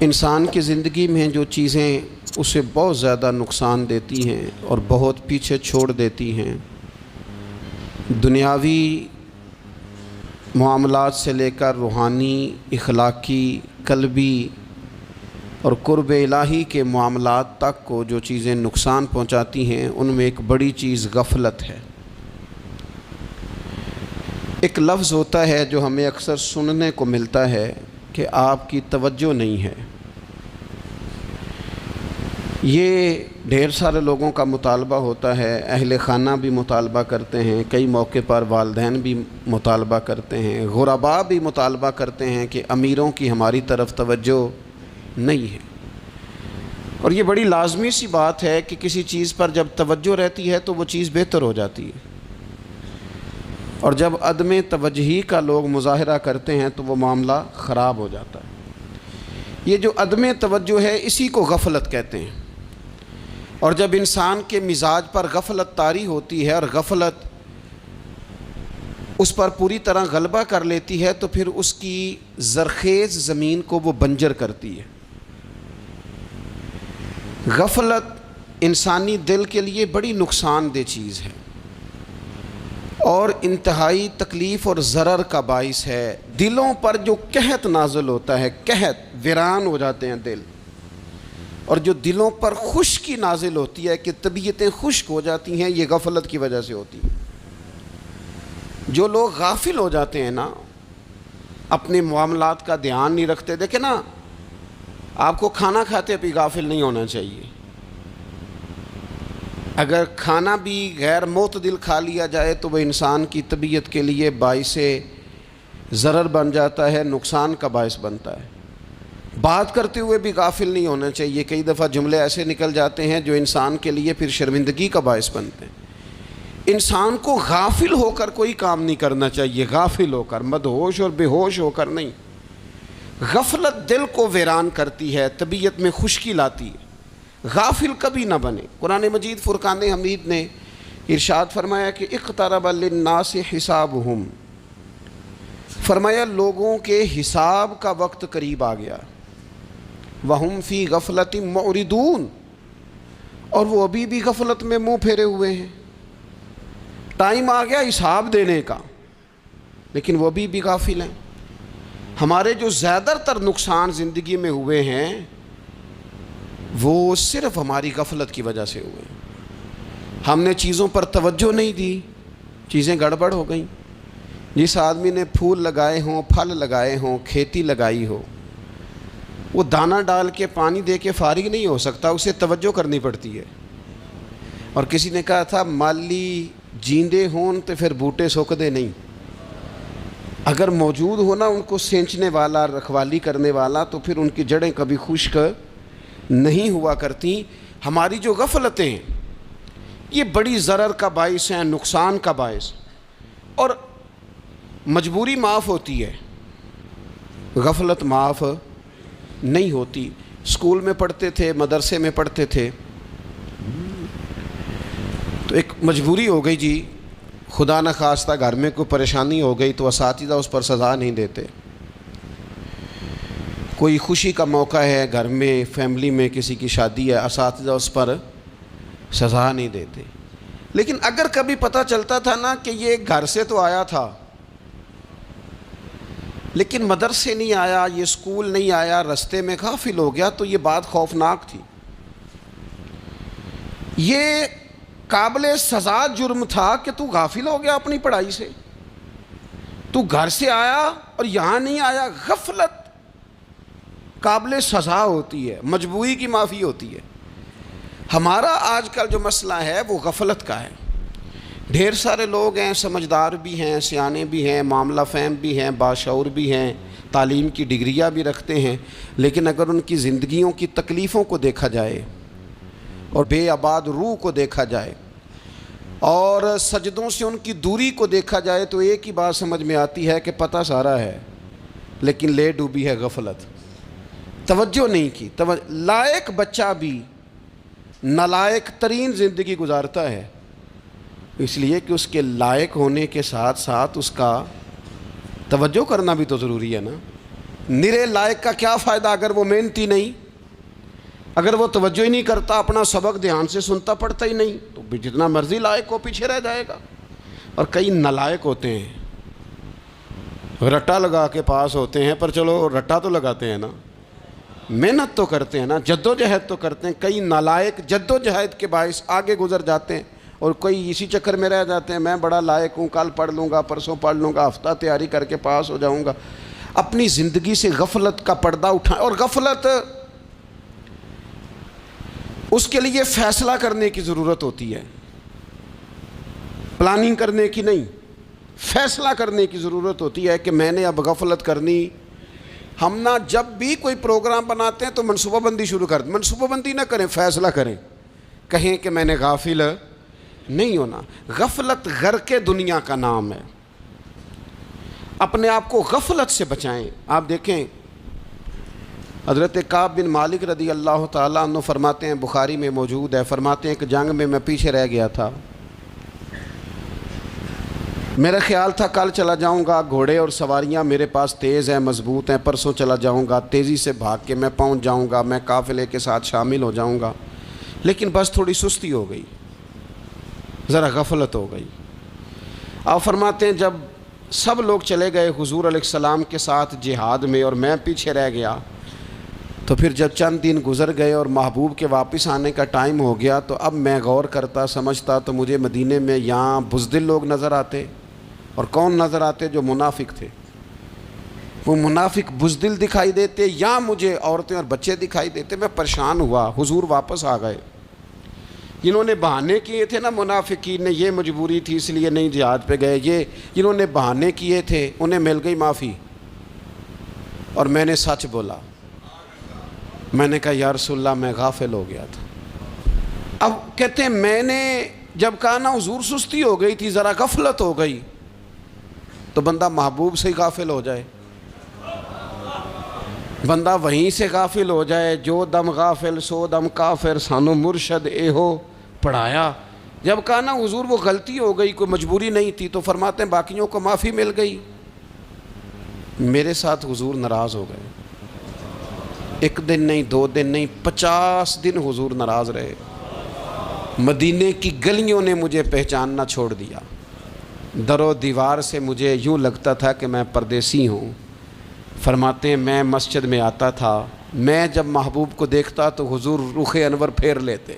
انسان کی زندگی میں جو چیزیں اسے بہت زیادہ نقصان دیتی ہیں اور بہت پیچھے چھوڑ دیتی ہیں، دنیاوی معاملات سے لے کر روحانی، اخلاقی، قلبی اور قرب الہی کے معاملات تک کو جو چیزیں نقصان پہنچاتی ہیں، ان میں ایک بڑی چیز غفلت ہے۔ ایک لفظ ہوتا ہے جو ہمیں اکثر سننے کو ملتا ہے کہ آپ کی توجہ نہیں ہے۔ یہ ڈھیر سارے لوگوں کا مطالبہ ہوتا ہے، اہل خانہ بھی مطالبہ کرتے ہیں، کئی موقع پر والدین بھی مطالبہ کرتے ہیں، غرباء بھی مطالبہ کرتے ہیں کہ امیروں کی ہماری طرف توجہ نہیں ہے۔ اور یہ بڑی لازمی سی بات ہے کہ کسی چیز پر جب توجہ رہتی ہے تو وہ چیز بہتر ہو جاتی ہے، اور جب عدم توجہی کا لوگ مظاہرہ کرتے ہیں تو وہ معاملہ خراب ہو جاتا ہے۔ یہ جو عدم توجہ ہے اسی کو غفلت کہتے ہیں، اور جب انسان کے مزاج پر غفلت طاری ہوتی ہے اور غفلت اس پر پوری طرح غلبہ کر لیتی ہے تو پھر اس کی زرخیز زمین کو وہ بنجر کرتی ہے۔ غفلت انسانی دل کے لیے بڑی نقصان دہ چیز ہے اور انتہائی تکلیف اور ضرر کا باعث ہے۔ دلوں پر جو قحط نازل ہوتا ہے، قحط، ویران ہو جاتے ہیں دل، اور جو دلوں پر خشکی نازل ہوتی ہے کہ طبیعتیں خشک ہو جاتی ہیں، یہ غفلت کی وجہ سے ہوتی ہے۔ جو لوگ غافل ہو جاتے ہیں نا، اپنے معاملات کا دھیان نہیں رکھتے، دیکھیں نا، آپ کو کھانا کھاتے بھی غافل نہیں ہونا چاہیے۔ اگر کھانا بھی غیر معتدل کھا لیا جائے تو وہ انسان کی طبیعت کے لیے باعث ضرر بن جاتا ہے، نقصان کا باعث بنتا ہے۔ بات کرتے ہوئے بھی غافل نہیں ہونا چاہیے، کئی دفعہ جملے ایسے نکل جاتے ہیں جو انسان کے لیے پھر شرمندگی کا باعث بنتے ہیں۔ انسان کو غافل ہو کر کوئی کام نہیں کرنا چاہیے، غافل ہو کر، مدہوش اور بے ہوش ہو کر نہیں۔ غفلت دل کو ویران کرتی ہے، طبیعت میں خشکی لاتی ہے۔ غافل کبھی نہ بنے۔ قرآن مجید فرقان حمید نے ارشاد فرمایا کہ اقترب للناس حسابہم، فرمایا لوگوں کے حساب کا وقت قریب آ گیا، وہم فی غفلۃ معرضون، اور وہ ابھی بھی غفلت میں منہ پھیرے ہوئے ہیں۔ ٹائم آ گیا حساب دینے کا، لیکن وہ ابھی بھی غافل ہیں۔ ہمارے جو زیادہ تر نقصان زندگی میں ہوئے ہیں وہ صرف ہماری غفلت کی وجہ سے ہوئے ہیں۔ ہم نے چیزوں پر توجہ نہیں دی، چیزیں گڑبڑ ہو گئیں۔ جس آدمی نے پھول لگائے ہوں، پھل لگائے ہوں، کھیتی لگائی ہو، وہ دانہ ڈال کے پانی دے کے فارغ نہیں ہو سکتا، اسے توجہ کرنی پڑتی ہے۔ اور کسی نے کہا تھا مالی جیندے ہون تو پھر بوٹے سوکدے نہیں، اگر موجود ہونا ان کو سینچنے والا، رکھوالی کرنے والا، تو پھر ان کی جڑیں کبھی خشک نہیں ہوا کرتی۔ ہماری جو غفلتیں ہیں یہ بڑی ضرر کا باعث ہیں، نقصان کا باعث، اور مجبوری معاف ہوتی ہے، غفلت معاف نہیں ہوتی۔ اسکول میں پڑھتے تھے، مدرسے میں پڑھتے تھے، تو ایک مجبوری ہو گئی جی، خدا نخواستہ گھر میں کوئی پریشانی ہو گئی تو اساتذہ اس پر سزا نہیں دیتے۔ کوئی خوشی کا موقع ہے گھر میں، فیملی میں کسی کی شادی ہے، اساتذہ اس پر سزا نہیں دیتے۔ لیکن اگر کبھی پتہ چلتا تھا نا کہ یہ گھر سے تو آیا تھا لیکن مدرسے نہیں آیا، یہ اسکول نہیں آیا، رستے میں غافل ہو گیا، تو یہ بات خوفناک تھی۔ یہ قابل سزا جرم تھا کہ تو غافل ہو گیا اپنی پڑھائی سے، تو گھر سے آیا اور یہاں نہیں آیا۔ غفلت قابل سزا ہوتی ہے، مجبوری کی معافی ہوتی ہے۔ ہمارا آج کل جو مسئلہ ہے وہ غفلت کا ہے۔ ڈھیر سارے لوگ ہیں، سمجھدار بھی ہیں، سیانے بھی ہیں، معاملہ فہم بھی ہیں، باشعور بھی ہیں، تعلیم کی ڈگریاں بھی رکھتے ہیں، لیکن اگر ان کی زندگیوں کی تکلیفوں کو دیکھا جائے اور بے آباد روح کو دیکھا جائے اور سجدوں سے ان کی دوری کو دیکھا جائے تو ایک ہی بات سمجھ میں آتی ہے کہ پتہ سارا ہے لیکن لے ڈوبی ہے غفلت، توجہ نہیں کی۔ لائق بچہ بھی نالائق ترین زندگی گزارتا ہے، اس لیے کہ اس کے لائق ہونے کے ساتھ ساتھ اس کا توجہ کرنا بھی تو ضروری ہے نا۔ نرے لائق کا کیا فائدہ اگر وہ محنتی نہیں، اگر وہ توجہ ہی نہیں کرتا، اپنا سبق دھیان سے سنتا پڑھتا ہی نہیں، تو بھی جتنا مرضی لائق ہو پیچھے رہ جائے گا۔ اور کئی نالائق ہوتے ہیں، رٹا لگا کے پاس ہوتے ہیں، پر چلو رٹا تو لگاتے ہیں نا، محنت تو کرتے ہیں نا، جد و جہد تو کرتے ہیں۔ کئی نالائق جد و جہد کے باعث آگے گزر جاتے ہیں، اور کوئی اسی چکر میں رہ جاتے ہیں، میں بڑا لائق ہوں، کل پڑھ لوں گا، پرسوں پڑھ لوں گا، ہفتہ تیاری کر کے پاس ہو جاؤں گا۔ اپنی زندگی سے غفلت کا پردہ اٹھائیں، اور غفلت اس کے لیے فیصلہ کرنے کی ضرورت ہوتی ہے، پلاننگ کرنے کی نہیں، فیصلہ کرنے کی ضرورت ہوتی ہے کہ میں نے اب غفلت کرنی۔ ہم نہ جب بھی کوئی پروگرام بناتے ہیں تو منصوبہ بندی شروع کر دیں، منصوبہ بندی نہ کریں، فیصلہ کریں، کہیں کہ میں نے غافل نہیں ہونا۔ غفلت غرق دنیا کا نام ہے، اپنے آپ کو غفلت سے بچائیں۔ آپ دیکھیں حضرت کعب بن مالک رضی اللہ تعالیٰ عنہ فرماتے ہیں، بخاری میں موجود ہے، فرماتے ہیں کہ جنگ میں پیچھے رہ گیا تھا، میرا خیال تھا کل چلا جاؤں گا، گھوڑے اور سواریاں میرے پاس تیز ہیں، مضبوط ہیں، پرسوں چلا جاؤں گا، تیزی سے بھاگ کے میں پہنچ جاؤں گا، میں قافلے کے ساتھ شامل ہو جاؤں گا، لیکن بس تھوڑی سستی ہو گئی، ذرا غفلت ہو گئی۔ آپ فرماتے ہیں جب سب لوگ چلے گئے حضور علیہ السلام کے ساتھ جہاد میں اور میں پیچھے رہ گیا، تو پھر جب چند دن گزر گئے اور محبوب کے واپس آنے کا ٹائم ہو گیا، تو اب میں غور کرتا سمجھتا تو مجھے مدینے میں یہاں بزدل لوگ نظر آتے، اور کون نظر آتے؟ جو منافق تھے، وہ منافق بزدل دکھائی دیتے، یا مجھے عورتیں اور بچے دکھائی دیتے۔ میں پریشان ہوا، حضور واپس آ گئے، جنہوں نے بہانے کیے تھے نا منافقین نے، یہ مجبوری تھی اس لیے نہیں جہاد پہ گئے، یہ جنہوں نے بہانے کیے تھے انہیں مل گئی معافی، اور میں نے سچ بولا، میں نے کہا یا رسول اللہ میں غافل ہو گیا تھا۔ اب کہتے ہیں میں نے جب کہا نا حضور سستی ہو گئی تھی، ذرا غفلت ہو گئی، تو بندہ محبوب سے ہی غافل ہو جائے، بندہ وہیں سے غافل ہو جائے۔ جو دم غافل سو دم کافر، سانو مرشد اے ہو پڑھایا۔ جب کہا نا حضور وہ غلطی ہو گئی، کوئی مجبوری نہیں تھی، تو فرماتے ہیں باقیوں کو معافی مل گئی، میرے ساتھ حضور ناراض ہو گئے۔ ایک دن نہیں، 2 دن نہیں، 50 دن حضور ناراض رہے۔ مدینے کی گلیوں نے مجھے پہچاننا چھوڑ دیا، در و دیوار سے مجھے یوں لگتا تھا کہ میں پردیسی ہوں۔ فرماتے ہیں میں مسجد میں آتا تھا، میں جب محبوب کو دیکھتا تو حضور رخ انور پھیر لیتے،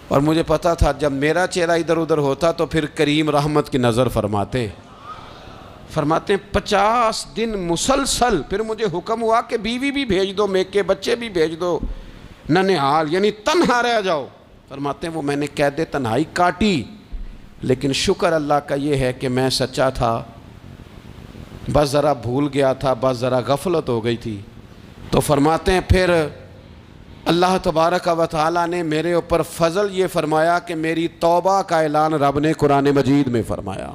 اور مجھے پتا تھا جب میرا چہرہ ادھر ادھر ہوتا تو پھر کریم رحمت کی نظر فرماتے ہیں 50 دن مسلسل۔ پھر مجھے حکم ہوا کہ بیوی بھی بھیج دو، میکے بچے بھی بھیج دو، ننھال یعنی تنہا رہ جاؤ۔ فرماتے ہیں وہ میں نے قید تنہائی کاٹی، لیکن شکر اللہ کا یہ ہے کہ میں سچا تھا، بس ذرا بھول گیا تھا، بس ذرا غفلت ہو گئی تھی۔ تو فرماتے ہیں پھر اللہ تبارک و تعالیٰ نے میرے اوپر فضل یہ فرمایا کہ میری توبہ کا اعلان رب نے قرآن مجید میں فرمایا۔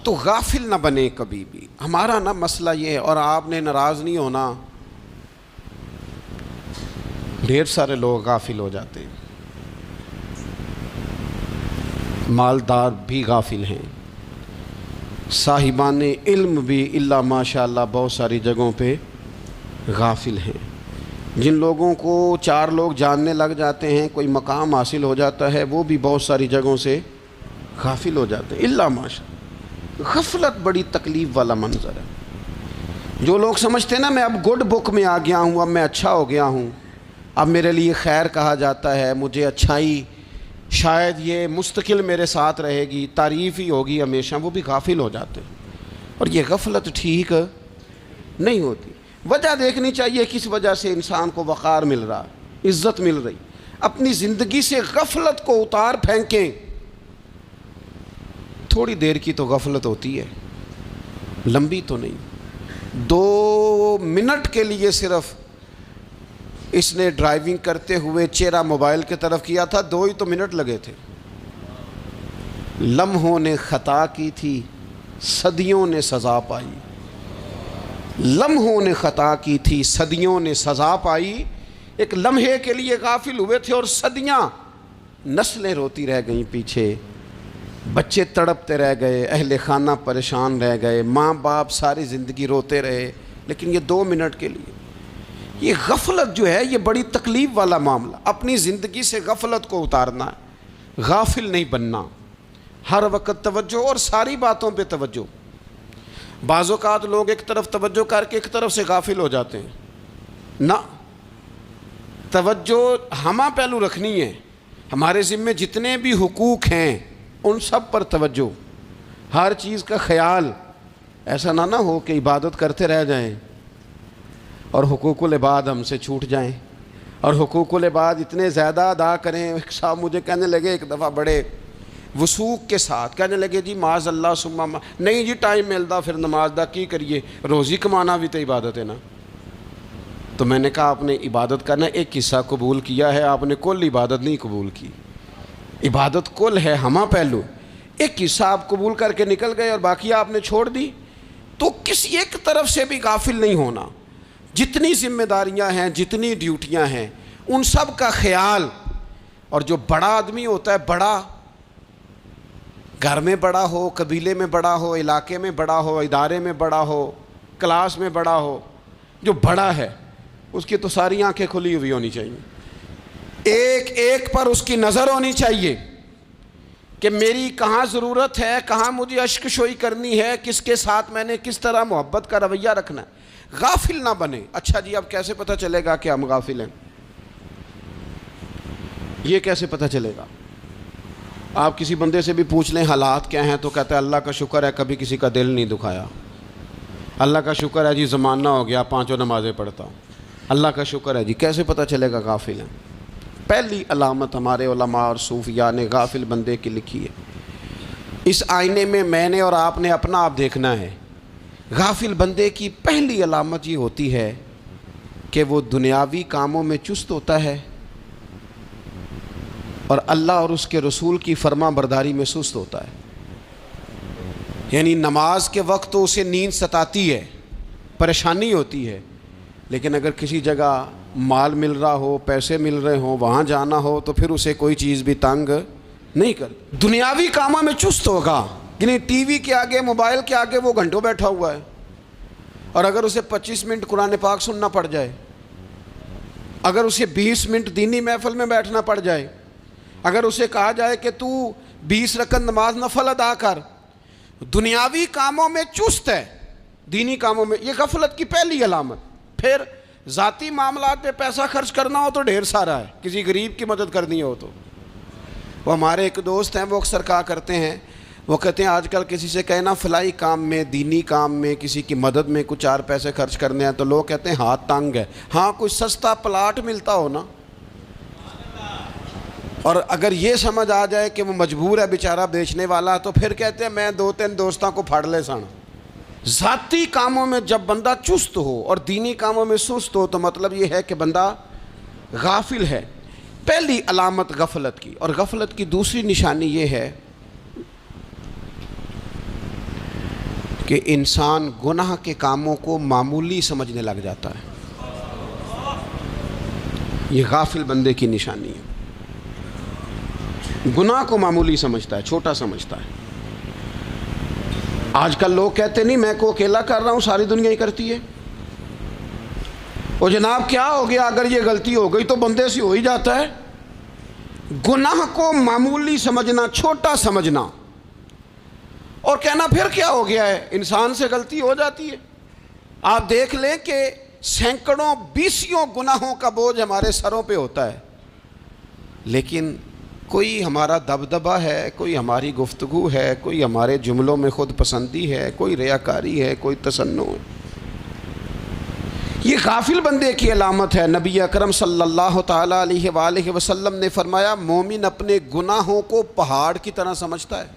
تو غافل نہ بنے کبھی بھی۔ ہمارا نا مسئلہ یہ ہے، اور آپ نے ناراض نہیں ہونا، ڈھیر سارے لوگ غافل ہو جاتے ہیں، مالدار بھی غافل ہیں، صاحبان علم بھی الا ماشاء اللہ بہت ساری جگہوں پہ غافل ہیں۔ جن لوگوں کو 4 لوگ جاننے لگ جاتے ہیں، کوئی مقام حاصل ہو جاتا ہے، وہ بھی بہت ساری جگہوں سے غافل ہو جاتے ہیں الا ماشاء اللہ۔ غفلت بڑی تکلیف والا منظر ہے۔ جو لوگ سمجھتے ہیں نا میں اب گڈ بک میں آ گیا ہوں، اب میں اچھا ہو گیا ہوں، اب میرے لیے خیر کہا جاتا ہے، مجھے اچھائی شاید یہ مستقل میرے ساتھ رہے گی، تعریف ہی ہوگی ہمیشہ، وہ بھی غافل ہو جاتے ہیں۔ اور یہ غفلت ٹھیک نہیں ہوتی۔ وجہ دیکھنی چاہیے کس وجہ سے انسان کو وقار مل رہا، عزت مل رہی۔ اپنی زندگی سے غفلت کو اتار پھینکیں۔ تھوڑی دیر کی تو غفلت ہوتی ہے، لمبی تو نہیں۔ 2 منٹ کے لیے صرف اس نے ڈرائیونگ کرتے ہوئے چہرہ موبائل کی طرف کیا تھا، 2 ہی تو منٹ لگے تھے۔ لمحوں نے خطا کی تھی، صدیوں نے سزا پائی۔ لمحوں نے خطا کی تھی، صدیوں نے سزا پائی۔ ایک لمحے کے لیے غافل ہوئے تھے اور صدیاں، نسلیں روتی رہ گئیں پیچھے بچے تڑپتے رہ گئے، اہل خانہ پریشان رہ گئے، ماں باپ ساری زندگی روتے رہے، لیکن یہ 2 منٹ کے لیے یہ غفلت جو ہے یہ بڑی تکلیف والا معاملہ۔ اپنی زندگی سے غفلت کو اتارنا ہے، غافل نہیں بننا، ہر وقت توجہ اور ساری باتوں پہ توجہ۔ بعض اوقات لوگ ایک طرف توجہ کر کے ایک طرف سے غافل ہو جاتے ہیں، نہ، توجہ ہمہ پہلو رکھنی ہے۔ ہمارے ذمے جتنے بھی حقوق ہیں ان سب پر توجہ، ہر چیز کا خیال، ایسا نہ ہو کہ عبادت کرتے رہ جائیں اور حقوق العباد ہم سے چھوٹ جائیں، اور حقوق العباد اتنے زیادہ ادا کریں۔ ایک صاحب مجھے کہنے لگے ایک دفعہ بڑے وثوق کے ساتھ، کہنے لگے جی معاذ اللہ ثم نہیں جی ٹائم ملتا پھر نماز دا کی کریے، روزی کمانا بھی تو عبادت ہے نا۔ تو میں نے کہا آپ نے عبادت کرنا ایک حصہ قبول کیا ہے، آپ نے کل عبادت نہیں قبول کی۔ عبادت کل ہے، ہمہ پہلو، ایک حصہ آپ قبول کر کے نکل گئے اور باقی آپ نے چھوڑ دی۔ تو کسی ایک طرف سے بھی غافل نہیں ہونا، جتنی ذمہ داریاں ہیں، جتنی ڈیوٹیاں ہیں، ان سب کا خیال۔ اور جو بڑا آدمی ہوتا ہے، بڑا گھر میں بڑا ہو، قبیلے میں بڑا ہو، علاقے میں بڑا ہو، ادارے میں بڑا ہو، کلاس میں بڑا ہو، جو بڑا ہے اس کی تو ساری آنکھیں کھلی ہوئی ہونی چاہیے، ایک ایک پر اس کی نظر ہونی چاہیے کہ میری کہاں ضرورت ہے، کہاں مجھے اشک شوئی کرنی ہے، کس کے ساتھ میں نے کس طرح محبت کا رویہ رکھنا ہے، غافل نہ بنے۔ اچھا جی اب کیسے پتہ چلے گا کہ ہم غافل ہیں؟ یہ کیسے پتہ چلے گا؟ آپ کسی بندے سے بھی پوچھ لیں حالات کیا ہیں تو کہتا ہے اللہ کا شکر ہے کبھی کسی کا دل نہیں دکھایا، اللہ کا شکر ہے جی زمانہ ہو گیا 5 نمازیں پڑھتا ہوں، اللہ کا شکر ہے جی۔ کیسے پتہ چلے گا غافل ہیں؟ پہلی علامت ہمارے علماء اور صوفیاء نے غافل بندے کی لکھی ہے۔ اس آئینے میں نے اور آپ نے اپنا آپ دیکھنا ہے۔ غافل بندے کی پہلی علامت یہ ہوتی ہے کہ وہ دنیاوی کاموں میں چست ہوتا ہے اور اللہ اور اس کے رسول کی فرما برداری میں سست ہوتا ہے۔ یعنی نماز کے وقت تو اسے نیند ستاتی ہے، پریشانی ہوتی ہے، لیکن اگر کسی جگہ مال مل رہا ہو، پیسے مل رہے ہوں، وہاں جانا ہو تو پھر اسے کوئی چیز بھی تنگ نہیں کر۔ دنیاوی کاموں میں چست ہوگا، یعنی ٹی وی کے آگے، موبائل کے آگے وہ گھنٹوں بیٹھا ہوا ہے، اور اگر اسے 25 منٹ قرآن پاک سننا پڑ جائے، اگر اسے 20 منٹ دینی محفل میں بیٹھنا پڑ جائے، اگر اسے کہا جائے کہ تو 20 رکعت نماز نفل ادا کر، دنیاوی کاموں میں چست ہے، دینی کاموں میں، یہ غفلت کی پہلی علامت۔ پھر ذاتی معاملات پہ پیسہ خرچ کرنا ہو تو ڈھیر سارا ہے، کسی غریب کی مدد کرنی ہو تو۔ وہ ہمارے ایک دوست ہیں، وہ اکثر کہا کرتے ہیں، وہ کہتے ہیں آج کل کسی سے کہنا فلائی کام میں، دینی کام میں، کسی کی مدد میں کچھ 4 پیسے خرچ کرنے ہیں تو لوگ کہتے ہیں ہاتھ تنگ ہے۔ ہاں کوئی سستا پلاٹ ملتا ہو نا، اور اگر یہ سمجھ آ جائے کہ وہ مجبور ہے بیچارہ بیچنے والا، تو پھر کہتے ہیں میں 2-3 دوستوں کو پھاڑ لے سن۔ ذاتی کاموں میں جب بندہ چست ہو اور دینی کاموں میں سست ہو تو مطلب یہ ہے کہ بندہ غافل ہے۔ پہلی علامت غفلت کی۔ اور غفلت کی دوسری نشانی یہ ہے کہ انسان گناہ کے کاموں کو معمولی سمجھنے لگ جاتا ہے، یہ غافل بندے کی نشانی ہے۔ گناہ کو معمولی سمجھتا ہے، چھوٹا سمجھتا ہے۔ آج کل لوگ کہتے نہیں میں کو اکیلا کر رہا ہوں، ساری دنیا ہی کرتی ہے۔ اور جناب کیا ہو گیا اگر یہ غلطی ہو گئی تو بندے سے ہو ہی جاتا ہے۔ گناہ کو معمولی سمجھنا، چھوٹا سمجھنا، اور کہنا پھر کیا ہو گیا ہے، انسان سے غلطی ہو جاتی ہے۔ آپ دیکھ لیں کہ سینکڑوں بیسیوں گناہوں کا بوجھ ہمارے سروں پہ ہوتا ہے، لیکن کوئی ہمارا دبدبہ ہے، کوئی ہماری گفتگو ہے، کوئی ہمارے جملوں میں خود پسندی ہے، کوئی ریاکاری ہے، کوئی تصنع ہے۔ یہ غافل بندے کی علامت ہے۔ نبی اکرم صلی اللہ تعالیٰ علیہ وآلہ وسلم نے فرمایا مومن اپنے گناہوں کو پہاڑ کی طرح سمجھتا ہے،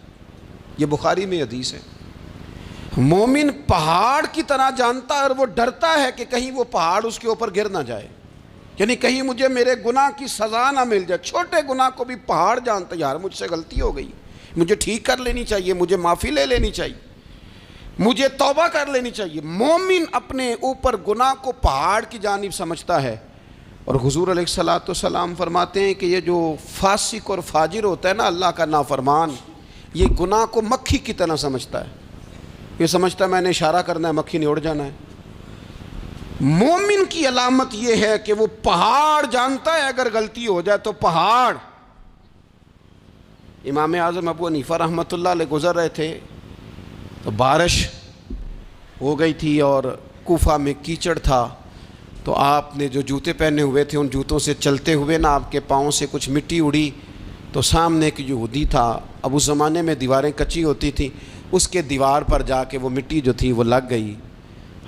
یہ بخاری میں حدیث ہے۔ مومن پہاڑ کی طرح جانتا ہے اور وہ ڈرتا ہے کہ کہیں وہ پہاڑ اس کے اوپر گر نہ جائے، یعنی کہیں مجھے میرے گناہ کی سزا نہ مل جائے۔ چھوٹے گناہ کو بھی پہاڑ جانتا ہے، یار مجھ سے غلطی ہو گئی، مجھے ٹھیک کر لینی چاہیے، مجھے معافی لے لینی چاہیے، مجھے توبہ کر لینی چاہیے۔ مومن اپنے اوپر گناہ کو پہاڑ کی جانب سمجھتا ہے۔ اور حضور علیہ الصلوۃ والسلام فرماتے ہیں کہ یہ جو فاسق اور فاجر ہوتا ہے نا، اللہ کا نافرمان، یہ گناہ کو مکھی کی طرح سمجھتا ہے، یہ سمجھتا ہے میں نے اشارہ کرنا ہے مکھی نے اڑ جانا ہے۔ مومن کی علامت یہ ہے کہ وہ پہاڑ جانتا ہے اگر غلطی ہو جائے تو پہاڑ۔ امام اعظم ابو حنیفہ رحمۃ اللہ علیہ گزر رہے تھے تو بارش ہو گئی تھی اور کوفہ میں کیچڑ تھا، تو آپ نے جو جوتے پہنے ہوئے تھے ان جوتوں سے چلتے ہوئے نا آپ کے پاؤں سے کچھ مٹی اڑی، تو سامنے ایک یہودی تھا، اب اس زمانے میں دیواریں کچی ہوتی تھیں، اس کے دیوار پر جا کے وہ مٹی جو تھی وہ لگ گئی۔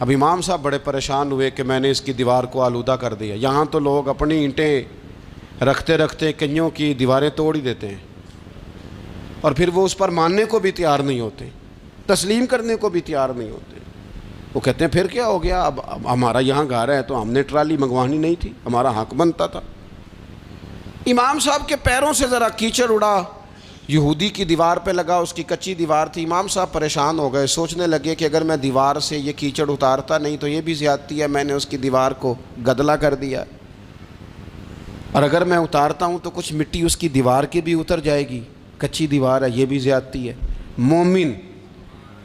اب امام صاحب بڑے پریشان ہوئے کہ میں نے اس کی دیوار کو آلودہ کر دیا۔ یہاں تو لوگ اپنی اینٹیں رکھتے رکھتے کئیوں کی دیواریں توڑ ہی دیتے ہیں، اور پھر وہ اس پر ماننے کو بھی تیار نہیں ہوتے، تسلیم کرنے کو بھی تیار نہیں ہوتے۔ وہ کہتے ہیں پھر کیا ہو گیا، اب ہمارا یہاں گھر ہے تو ہم نے ٹرالی منگوانی نہیں تھی، ہمارا حق بنتا تھا۔ امام صاحب کے پیروں سے ذرا کیچڑ اڑا، یہودی کی دیوار پہ لگا، اس کی کچی دیوار تھی۔ امام صاحب پریشان ہو گئے، سوچنے لگے کہ اگر میں دیوار سے یہ کیچڑ اتارتا نہیں تو یہ بھی زیادتی ہے، میں نے اس کی دیوار کو گدلا کر دیا، اور اگر میں اتارتا ہوں تو کچھ مٹی اس کی دیوار کی بھی اتر جائے گی، کچی دیوار ہے، یہ بھی زیادتی ہے۔ مومن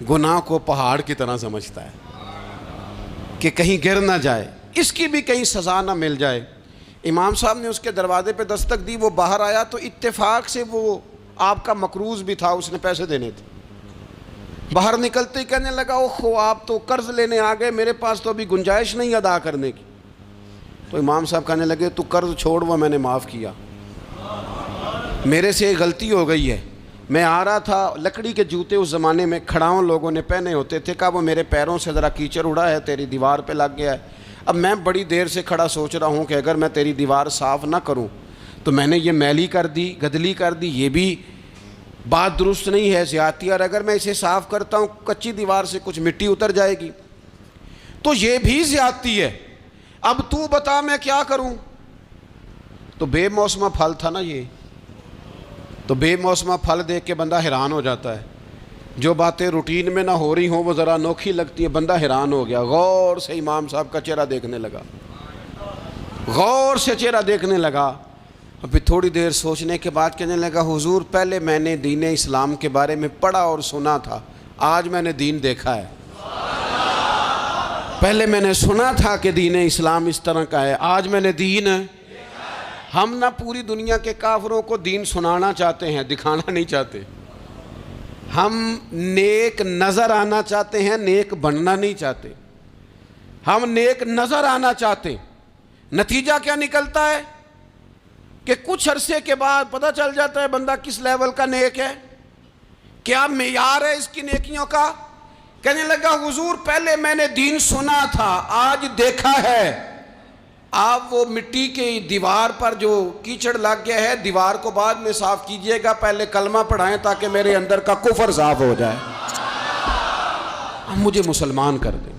گناہ کو پہاڑ کی طرح سمجھتا ہے کہ کہیں گر نہ جائے، اس کی بھی کہیں سزا نہ مل جائے۔ امام صاحب نے اس کے دروازے پہ دستک دی، وہ باہر آیا تو اتفاق سے وہ آپ کا مقروض بھی تھا، اس نے پیسے دینے تھے۔ باہر نکلتے ہی کہنے لگا اوہ آپ تو قرض لینے آ گئے، میرے پاس تو ابھی گنجائش نہیں ادا کرنے کی۔ تو امام صاحب کہنے لگے تو قرض چھوڑ، وہ میں نے معاف کیا، میرے سے غلطی ہو گئی ہے، میں آ رہا تھا، لکڑی کے جوتے اس زمانے میں کھڑاؤں لوگوں نے پہنے ہوتے تھے، کہا وہ میرے پیروں سے ذرا کیچڑ اڑا ہے، تیری دیوار پہ لگ گیا ہے۔ اب میں بڑی دیر سے کھڑا سوچ رہا ہوں کہ اگر میں تیری دیوار صاف نہ کروں تو میں نے یہ میلی کر دی، گدلی کر دی، یہ بھی بات درست نہیں ہے، زیادتی، اور اگر میں اسے صاف کرتا ہوں کچی دیوار سے کچھ مٹی اتر جائے گی تو یہ بھی زیادتی ہے، اب تو بتا میں کیا کروں۔ تو بے موسمہ پھل تھا نا یہ، تو بے موسمہ پھل دیکھ کے بندہ حیران ہو جاتا ہے، جو باتیں روٹین میں نہ ہو رہی ہوں وہ ذرا انوکھی لگتی ہے، بندہ حیران ہو گیا، غور سے امام صاحب کا چہرہ دیکھنے لگا، غور سے چہرہ دیکھنے لگا، اور پھر تھوڑی دیر سوچنے کے بعد کہنے لگا حضور پہلے میں نے دین اسلام کے بارے میں پڑھا اور سنا تھا، آج میں نے دین دیکھا ہے۔ پہلے میں نے سنا تھا کہ دین اسلام اس طرح کا ہے، آج میں نے دین ہم نہ پوری دنیا کے کافروں کو دین سنانا چاہتے ہیں، دکھانا نہیں چاہتے، ہم نیک نظر آنا چاہتے ہیں، نیک بننا نہیں چاہتے، ہم نیک نظر آنا چاہتے۔ نتیجہ کیا نکلتا ہے کہ کچھ عرصے کے بعد پتہ چل جاتا ہے بندہ کس لیول کا نیک ہے، کیا معیار ہے اس کی نیکیوں کا۔ کہنے لگا حضور پہلے میں نے دین سنا تھا، آج دیکھا ہے۔ آپ وہ مٹی کی دیوار پر جو کیچڑ لگ گیا ہے، دیوار کو بعد میں صاف کیجئے گا، پہلے کلمہ پڑھائیں تاکہ میرے اندر کا کفر صاف ہو جائے، مجھے مسلمان کر دیں۔